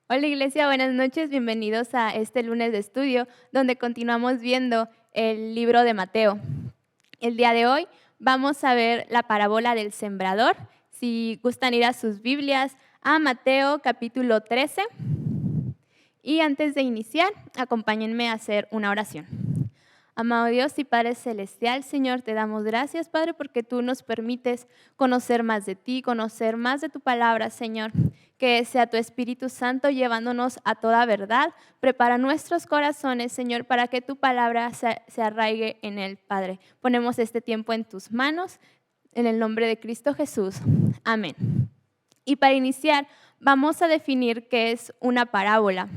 Hola Iglesia, buenas noches, bienvenidos a este lunes de estudio donde continuamos viendo el libro de Mateo. El día de hoy vamos a ver la parábola del sembrador. Si gustan ir a sus Biblias, a Mateo capítulo 13. Y antes de iniciar, acompáñenme a hacer una oración. Amado Dios y Padre Celestial, Señor, te damos gracias, Padre, porque tú nos permites conocer más de ti, conocer más de tu palabra, Señor. Que sea tu Espíritu Santo llevándonos a toda verdad. Prepara nuestros corazones, Señor, para que tu palabra se arraigue en él, Padre. Ponemos este tiempo en tus manos, en el nombre de Cristo Jesús. Amén. Y para iniciar, vamos a definir qué es una parábola.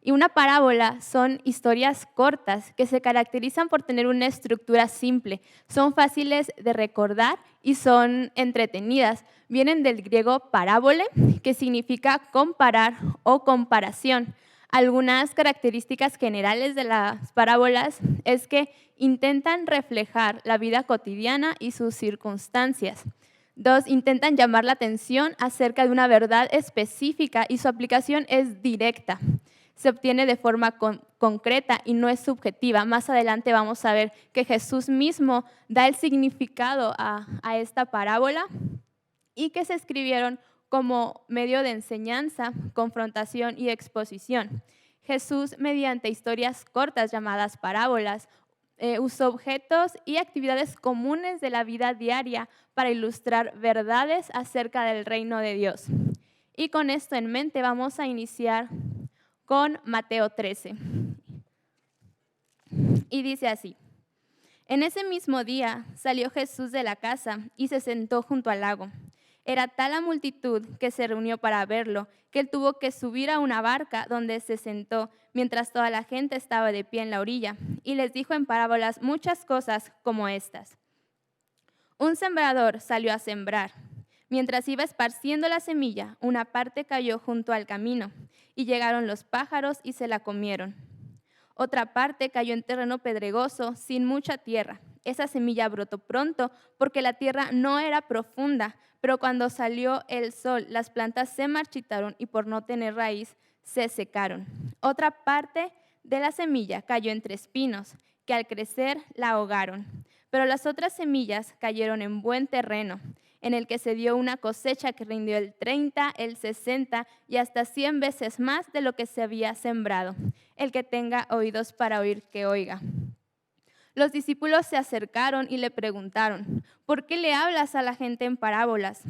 Y una parábola son historias cortas que se caracterizan por tener una estructura simple, son fáciles de recordar y son entretenidas. Vienen del griego parábole, que significa comparar o comparación. Algunas características generales de las parábolas es que intentan reflejar la vida cotidiana y sus circunstancias. Dos, intentan llamar la atención acerca de una verdad específica y su aplicación es directa. Se obtiene de forma concreta y no es subjetiva. Más adelante vamos a ver que Jesús mismo da el significado a esta parábola y que se escribieron como medio de enseñanza, confrontación y exposición. Jesús, mediante historias cortas llamadas parábolas, usó objetos y actividades comunes de la vida diaria para ilustrar verdades acerca del reino de Dios. Y con esto en mente vamos a iniciar con Mateo 13. Y dice así: En ese mismo día salió Jesús de la casa y se sentó junto al lago. Era tal la multitud que se reunió para verlo, que él tuvo que subir a una barca donde se sentó, mientras toda la gente estaba de pie en la orilla, y les dijo en parábolas muchas cosas como estas. Un sembrador salió a sembrar. Mientras iba esparciendo la semilla, una parte cayó junto al camino, y llegaron los pájaros y se la comieron. Otra parte cayó en terreno pedregoso, sin mucha tierra. Esa semilla brotó pronto porque la tierra no era profunda, pero cuando salió el sol, las plantas se marchitaron y por no tener raíz, se secaron. Otra parte de la semilla cayó entre espinos, que al crecer la ahogaron. Pero las otras semillas cayeron en buen terreno, en el que se dio una cosecha que rindió el 30, el 60 y hasta 100 veces más de lo que se había sembrado. El que tenga oídos para oír, que oiga. Los discípulos se acercaron y le preguntaron, ¿por qué le hablas a la gente en parábolas?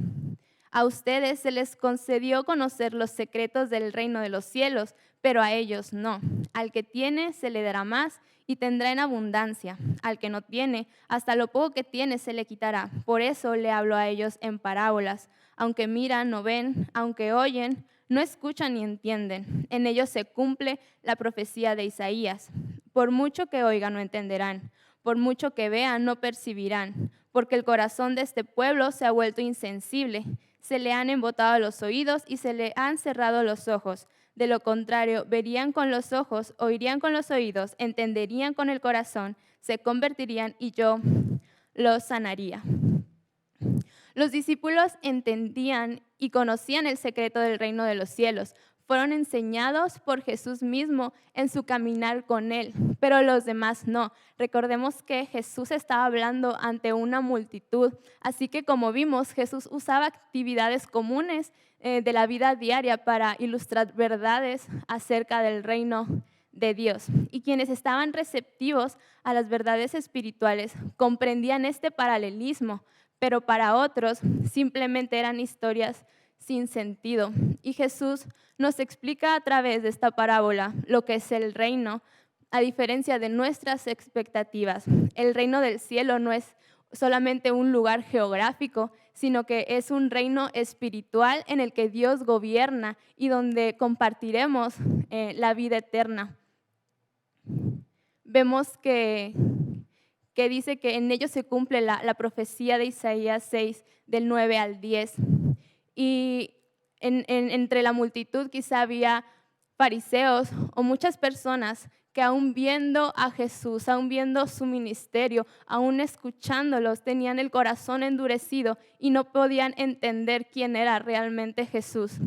A ustedes se les concedió conocer los secretos del reino de los cielos, pero a ellos no. Al que tiene se le dará más y tendrá en abundancia. Al que no tiene, hasta lo poco que tiene se le quitará. Por eso le hablo a ellos en parábolas. Aunque miran, no ven, aunque oyen, no escuchan ni entienden. En ellos se cumple la profecía de Isaías. Por mucho que oigan, no entenderán. Por mucho que vean, no percibirán. Porque el corazón de este pueblo se ha vuelto insensible. Se le han embotado los oídos y se le han cerrado los ojos. De lo contrario, verían con los ojos, oirían con los oídos, entenderían con el corazón, se convertirían y yo los sanaría. Los discípulos entendían y conocían el secreto del reino de los cielos. Fueron enseñados por Jesús mismo en su caminar con él, pero los demás no. Recordemos que Jesús estaba hablando ante una multitud, así que como vimos, Jesús usaba actividades comunes de la vida diaria para ilustrar verdades acerca del reino de Dios. Y quienes estaban receptivos a las verdades espirituales comprendían este paralelismo, pero para otros simplemente eran historias sin sentido. Y Jesús nos explica a través de esta parábola lo que es el reino, a diferencia de nuestras expectativas. El reino del cielo no es solamente un lugar geográfico, sino que es un reino espiritual en el que Dios gobierna y donde compartiremos la vida eterna. Vemos que dice que en ellos se cumple la profecía de Isaías 6, del 9 al 10. Y entre la multitud quizá había fariseos o muchas personas que aún viendo a Jesús, aún viendo su ministerio, aún escuchándolos, tenían el corazón endurecido y no podían entender quién era realmente Jesús.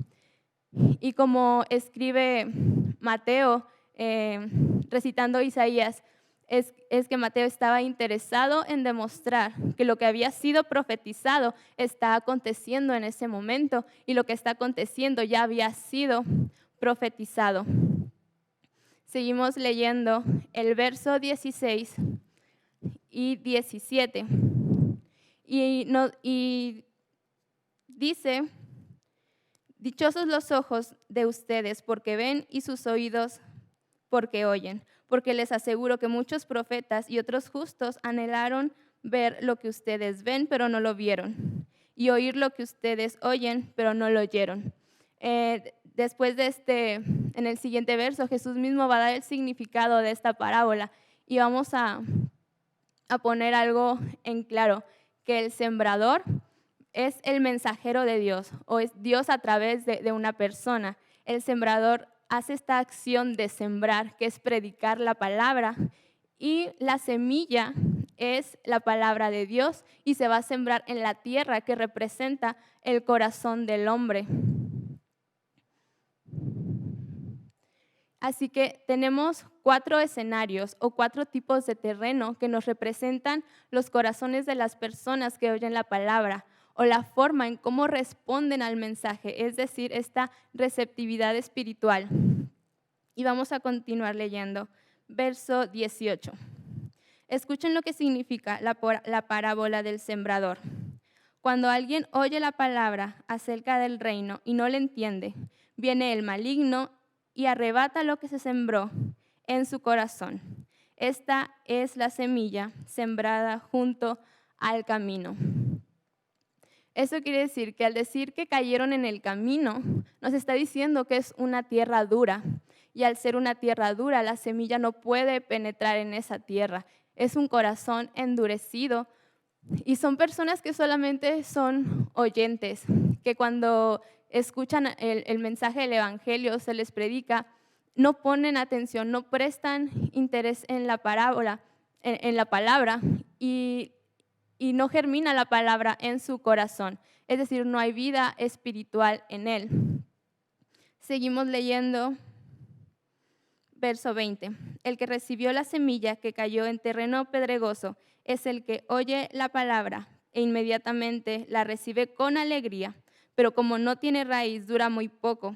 Y como escribe Mateo, recitando Isaías, es que Mateo estaba interesado en demostrar que lo que había sido profetizado está aconteciendo en ese momento y lo que está aconteciendo ya había sido profetizado. Seguimos leyendo el verso 16 y 17 y dice: dichosos los ojos de ustedes porque ven y sus oídos porque oyen, porque les aseguro que muchos profetas y otros justos anhelaron ver lo que ustedes ven, pero no lo vieron, y oír lo que ustedes oyen, pero no lo oyeron. Después de en el siguiente verso, Jesús mismo va a dar el significado de esta parábola y vamos a poner algo en claro, que el sembrador es el mensajero de Dios o es Dios a través de una persona. El sembrador hace esta acción de sembrar, que es predicar la palabra, y la semilla es la palabra de Dios y se va a sembrar en la tierra, que representa el corazón del hombre. Así que tenemos 4 escenarios o 4 tipos de terreno que nos representan los corazones de las personas que oyen la palabra o la forma en cómo responden al mensaje, es decir, esta receptividad espiritual. Y vamos a continuar leyendo. Verso 18. Escuchen lo que significa la parábola del sembrador. Cuando alguien oye la palabra acerca del reino y no le entiende, viene el maligno y arrebata lo que se sembró en su corazón. Esta es la semilla sembrada junto al camino. Eso quiere decir que al decir que cayeron en el camino, nos está diciendo que es una tierra dura. Y al ser una tierra dura, la semilla no puede penetrar en esa tierra. Es un corazón endurecido. Y son personas que solamente son oyentes, que cuando escuchan el mensaje del Evangelio, se les predica, no ponen atención, no prestan interés en la parábola, en la palabra, y no germina la palabra en su corazón. Es decir, no hay vida espiritual en él. Seguimos leyendo verso 20. El que recibió la semilla que cayó en terreno pedregoso es el que oye la palabra e inmediatamente la recibe con alegría, pero como no tiene raíz, dura muy poco.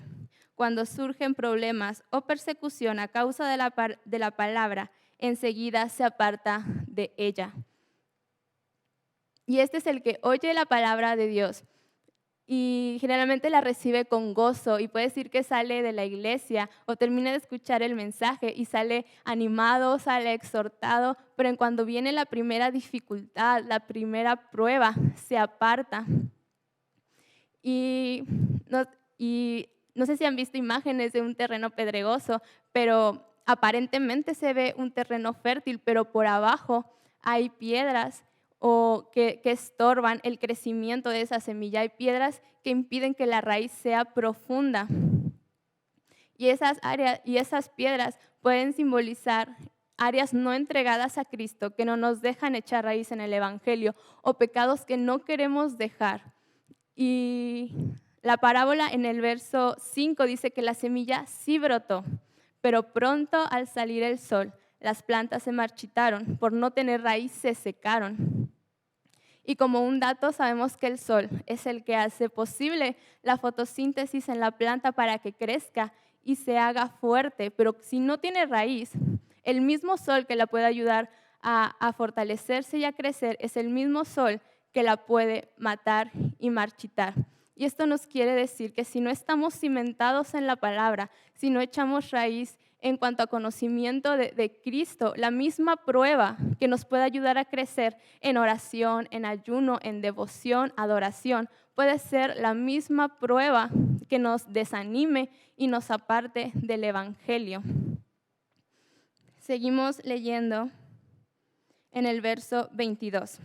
Cuando surgen problemas o persecución a causa de la palabra, enseguida se aparta de ella. Y este es el que oye la palabra de Dios y generalmente la recibe con gozo y puede decir que sale de la iglesia o termina de escuchar el mensaje y sale animado, sale exhortado, pero en cuando viene la primera dificultad, la primera prueba, se aparta. Y no sé si han visto imágenes de un terreno pedregoso, pero aparentemente se ve un terreno fértil, pero por abajo hay piedras o que estorban el crecimiento de esa semilla. Hay piedras que impiden que la raíz sea profunda. Y esas piedras pueden simbolizar áreas no entregadas a Cristo, que no nos dejan echar raíz en el Evangelio, o pecados que no queremos dejar. Y la parábola en el verso 5 dice que la semilla sí brotó, pero pronto al salir el sol, las plantas se marchitaron, por no tener raíz se secaron. Y como un dato, sabemos que el sol es el que hace posible la fotosíntesis en la planta para que crezca y se haga fuerte, pero si no tiene raíz, el mismo sol que la puede ayudar a fortalecerse y a crecer es el mismo sol que la puede matar y marchitar. Y esto nos quiere decir que si no estamos cimentados en la palabra, si no echamos raíz en cuanto a conocimiento de Cristo, la misma prueba que nos puede ayudar a crecer en oración, en ayuno, en devoción, adoración, puede ser la misma prueba que nos desanime y nos aparte del Evangelio. Seguimos leyendo en el verso 22.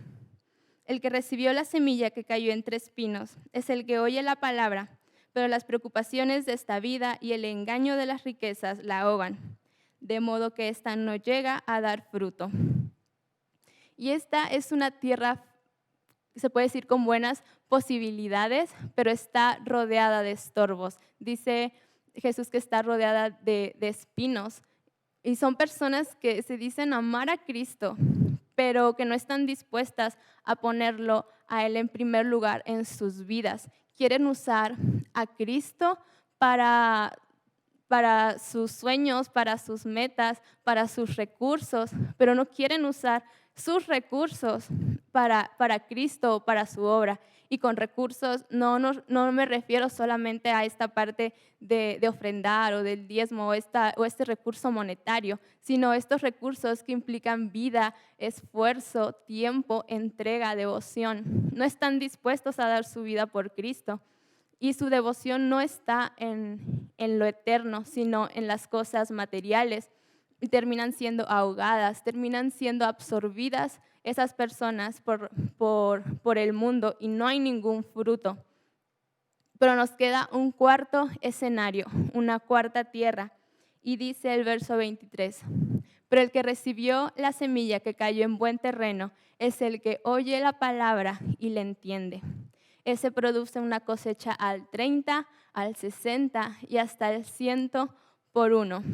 El que recibió la semilla que cayó entre espinos es el que oye la palabra, pero las preocupaciones de esta vida y el engaño de las riquezas la ahogan, de modo que ésta no llega a dar fruto. Y esta es una tierra se puede decir, con buenas posibilidades, pero está rodeada de estorbos. Dice Jesús que está rodeada de espinos. Y son personas que se dicen amar a Cristo, pero que no están dispuestas a ponerlo a Él en primer lugar en sus vidas. Quieren usar a Cristo para sus sueños, para sus metas, para sus recursos, pero no quieren usar sus recursos para Cristo o para su obra. Y con recursos no me refiero solamente a esta parte de ofrendar o del diezmo o este recurso monetario, sino estos recursos que implican vida, esfuerzo, tiempo, entrega, devoción. No están dispuestos a dar su vida por Cristo. Y su devoción no está en lo eterno, sino en las cosas materiales. Y terminan siendo ahogadas, terminan siendo absorbidas esas personas por el mundo y no hay ningún fruto. Pero nos queda un cuarto escenario, una cuarta tierra. Y dice el verso 23, pero el que recibió la semilla que cayó en buen terreno es el que oye la palabra y la entiende. Ese produce una cosecha al 30, al 60 y hasta el 100 por uno.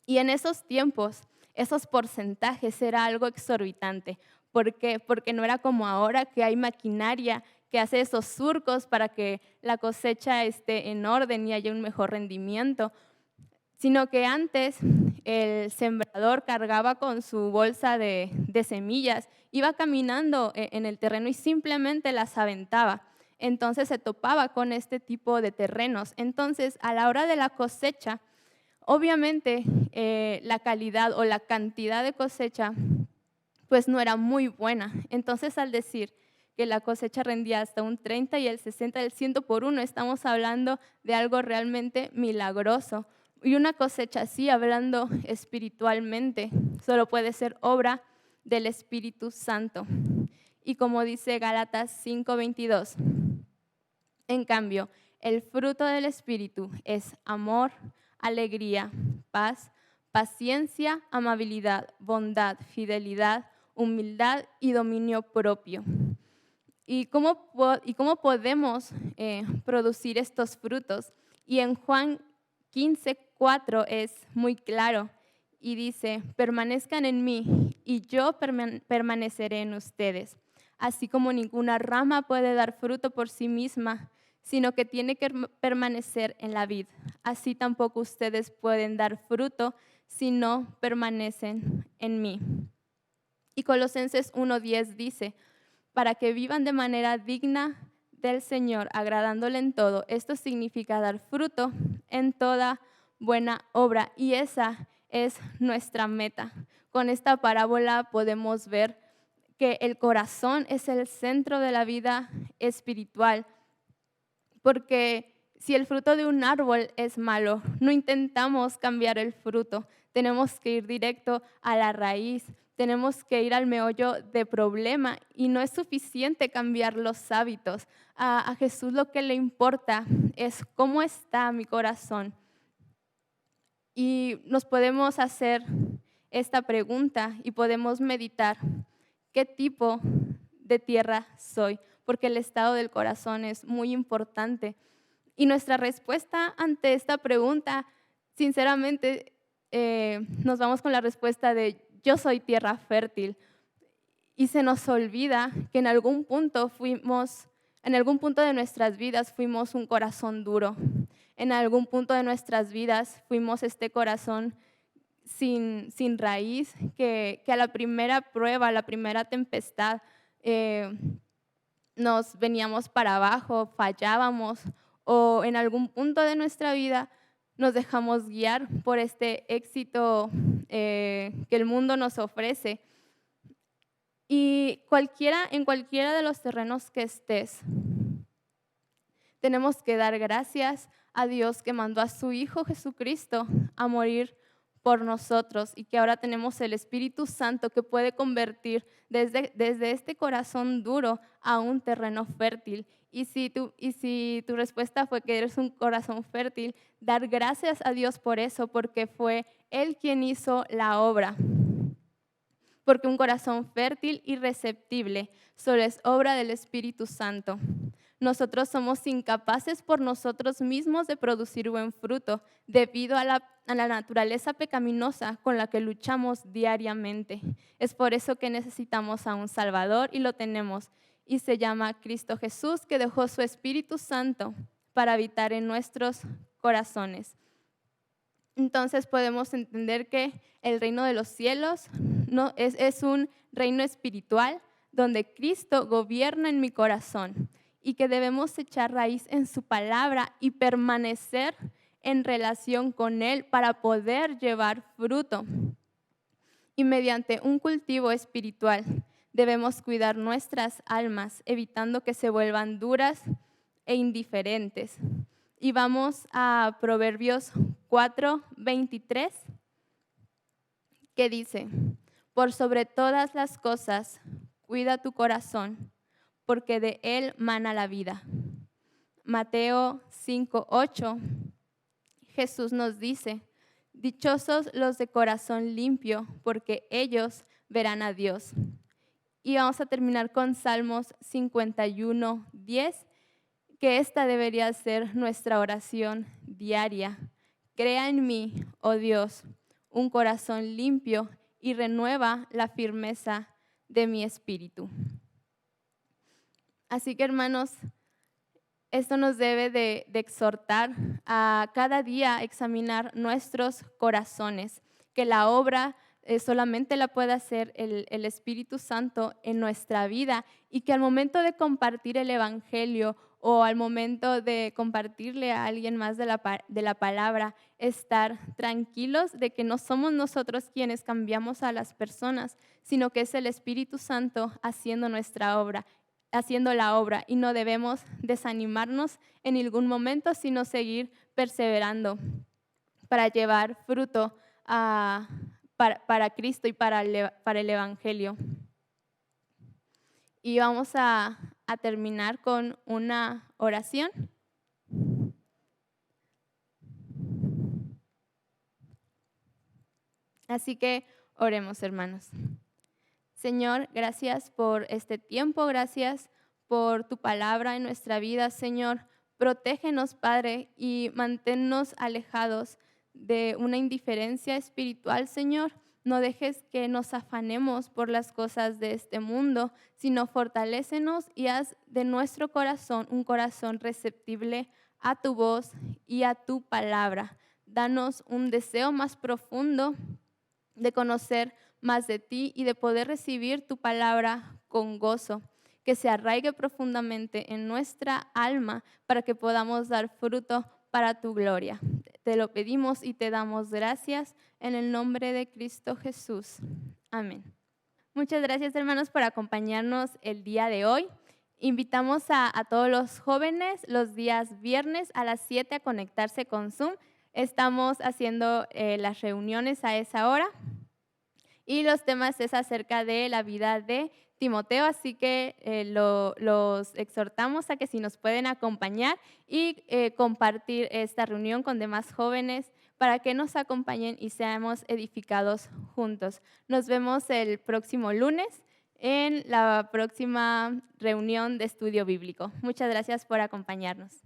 Y en esos tiempos, esos porcentajes era algo exorbitante. ¿Por qué? Porque no era como ahora que hay maquinaria que hace esos surcos para que la cosecha esté en orden y haya un mejor rendimiento, sino que antes el sembrador cargaba con su bolsa de semillas, iba caminando en el terreno y simplemente las aventaba. Entonces se topaba con este tipo de terrenos. Entonces, a la hora de la cosecha, obviamente la calidad o la cantidad de cosecha pues no era muy buena. Entonces, al decir que la cosecha rendía hasta un 30 y el 60 del 100 por uno, estamos hablando de algo realmente milagroso. Y una cosecha así, hablando espiritualmente, solo puede ser obra del Espíritu Santo. Y como dice Gálatas 5:22, en cambio, el fruto del Espíritu es amor, alegría, paz, paciencia, amabilidad, bondad, fidelidad, humildad y dominio propio. ¿Y cómo podemos producir estos frutos? Y en Juan 15:4 es muy claro y dice, permanezcan en mí y yo permaneceré en ustedes. Así como ninguna rama puede dar fruto por sí misma, sino que tiene que permanecer en la vid. Así tampoco ustedes pueden dar fruto si no permanecen en mí. Y Colosenses 1:10 dice, para que vivan de manera digna del Señor, agradándole en todo. Esto significa dar fruto en toda buena obra y esa es nuestra meta. Con esta parábola podemos ver que el corazón es el centro de la vida espiritual, porque si el fruto de un árbol es malo, no intentamos cambiar el fruto, tenemos que ir directo a la raíz, tenemos que ir al meollo de problema y no es suficiente cambiar los hábitos. A Jesús lo que le importa es cómo está mi corazón. Y nos podemos hacer esta pregunta y podemos meditar, ¿qué tipo de tierra soy? Porque el estado del corazón es muy importante. Y nuestra respuesta ante esta pregunta, sinceramente, nos vamos con la respuesta de yo soy tierra fértil. Y se nos olvida que en algún punto de nuestras vidas fuimos un corazón duro. En algún punto de nuestras vidas fuimos este corazón sin raíz, que a la primera prueba, a la primera tempestad, nos veníamos para abajo, fallábamos, o en algún punto de nuestra vida nos dejamos guiar por este éxito que el mundo nos ofrece. Y en cualquiera de los terrenos que estés, tenemos que dar gracias a Dios que mandó a su Hijo Jesucristo a morir por nosotros y que ahora tenemos el Espíritu Santo que puede convertir desde este corazón duro a un terreno fértil. Y si tu respuesta fue que eres un corazón fértil, dar gracias a Dios por eso, porque fue Él quien hizo la obra. porque un corazón fértil y receptible solo es obra del Espíritu Santo. Nosotros somos incapaces por nosotros mismos de producir buen fruto debido a la naturaleza pecaminosa con la que luchamos diariamente. Es por eso que necesitamos a un Salvador y lo tenemos. Y se llama Cristo Jesús, que dejó su Espíritu Santo para habitar en nuestros corazones. Entonces podemos entender que el reino de los cielos no, es un reino espiritual donde Cristo gobierna en mi corazón y que debemos echar raíz en su palabra y permanecer en relación con Él para poder llevar fruto. Y mediante un cultivo espiritual debemos cuidar nuestras almas, evitando que se vuelvan duras e indiferentes. Y vamos a Proverbios 4:23, que dice: por sobre todas las cosas, cuida tu corazón, porque de él mana la vida. Mateo 5:8, Jesús nos dice: dichosos los de corazón limpio, porque ellos verán a Dios. Y vamos a terminar con Salmos 51:10, que esta debería ser nuestra oración diaria. Crea en mí, oh Dios, un corazón limpio y renueva la firmeza de mi espíritu. Así que, hermanos, esto nos debe de exhortar a cada día examinar nuestros corazones, que la obra solamente la puede hacer el Espíritu Santo en nuestra vida, y que al momento de compartir el Evangelio o al momento de compartirle a alguien más de la palabra, estar tranquilos de que no somos nosotros quienes cambiamos a las personas, sino que es el Espíritu Santo haciendo nuestra obra, haciendo la obra, y no debemos desanimarnos en ningún momento, sino seguir perseverando para llevar fruto para Cristo y para el Evangelio. Y vamos a terminar con una oración. Así que oremos, hermanos. Señor, gracias por este tiempo, gracias por tu palabra en nuestra vida, Señor. Protégenos, Padre, y manténnos alejados de una indiferencia espiritual, Señor. No dejes que nos afanemos por las cosas de este mundo, sino fortalécenos y haz de nuestro corazón un corazón receptible a tu voz y a tu palabra. Danos un deseo más profundo de conocer más de ti y de poder recibir tu palabra con gozo, que se arraigue profundamente en nuestra alma para que podamos dar fruto para tu gloria. Te lo pedimos y te damos gracias en el nombre de Cristo Jesús. Amén. Muchas gracias, hermanos, por acompañarnos el día de hoy. Invitamos a todos los jóvenes los días viernes a las 7 a conectarse con Zoom. Estamos haciendo las reuniones a esa hora y los temas es acerca de la vida de Timoteo, así que los exhortamos a que si nos pueden acompañar y compartir esta reunión con demás jóvenes para que nos acompañen y seamos edificados juntos. Nos vemos el próximo lunes en la próxima reunión de estudio bíblico. Muchas gracias por acompañarnos.